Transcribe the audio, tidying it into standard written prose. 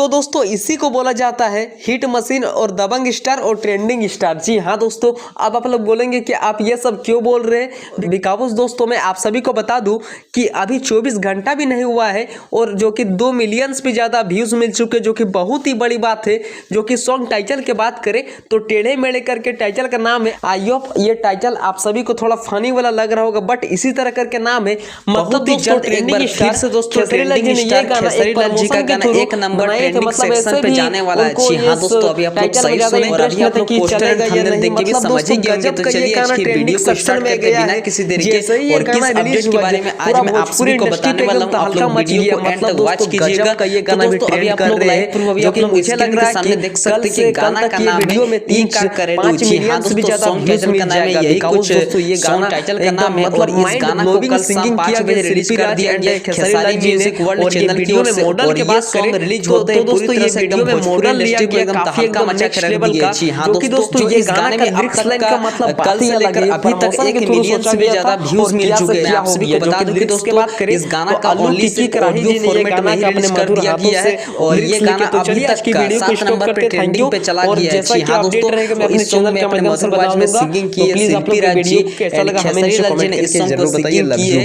तो दोस्तों इसी को बोला जाता है हिट मशीन और दबंग स्टार और ट्रेंडिंग स्टार। जी हाँ दोस्तों, अब आप लोग बोलेंगे कि आप ये सब क्यों बोल रहे हैं। बिकॉज दोस्तों मैं आप सभी को बता दूं कि अभी 24 घंटा भी नहीं हुआ है और जो कि 2 मिलियन भी ज़्यादा व्यूज़ मिल चुके, जो कि बहुत ही बड़ी बात है। जो कि सॉन्ग टाइटल की बात करें तो टेढ़े मेढ़े करके टाइटल का नाम है। आई होप ये टाइटल आप सभी को थोड़ा फनी वाला लग रहा होगा, बट इसी तरह करके नाम है। मतलब दोस्तों ट्रेंडिंग स्टार से दोस्तों ट्रेंडिंग स्टार खेसारी लाल जी का गाना एक नंबर ट्रेंडिंग सेक्शन पे जाने वाला है। जी हाँ दोस्तों, अभी आप लोग सही सुने और अभी आप लोग पोस्टर एंड थंबनेल देख के भी समझ ही गए होंगे। तो चलिए आज की वीडियो को स्टार्ट करते हैं बिना किसी देरी के और किस अपडेट के बारे में आज मैं आप सभी को बताने वाला हूं। आप लोग वीडियो को एंड तक वॉच कीजिएगा। तो दोस्तों अभी आप लोग लाइव प्रूफ अभी आप लोग मुझे लग रहा है सामने देख सकते हैं कि गाना का नाम वीडियो में 3 करोड़। जी हाँ दोस्तों, सॉन्ग टाइटल का नाम है यही कुछ। ये गाना टाइटल का नाम है और इस गाना को कल शाम 5 बजे रिलीज कर दिया गया खेसारी म्यूजिक वर्ल्ड चैनल की ओर से। और ये सॉन्ग रिलीज होते हैं दोस्तों ये वीडियो में मॉडल इंडस्ट्री को एकदम तहलका मचा कर रख दिया। जी हाँ दोस्तों, इस गाने में अब तक का मतलब कल से लेकर अभी तक 1 मिलियन से भी ज्यादा व्यूज मिल चुके हैं। आप सभी को बता दूं कि दोस्तों इस गाना का ओनली सिर्फ ऑडियो फॉर्मेट में ही रिलीज कर दिया गया है और ये गाना अभी तक का 7 नंबर पे ट्रेंडिंग पे चला गया है। जी हाँ दोस्तों, इस सॉन्ग में अपने मधुर आवाज में सिंगिंग की है शिल्पी राज जी, खेसारी लाल जी ने इस सॉन्ग को सिंगिंग की है।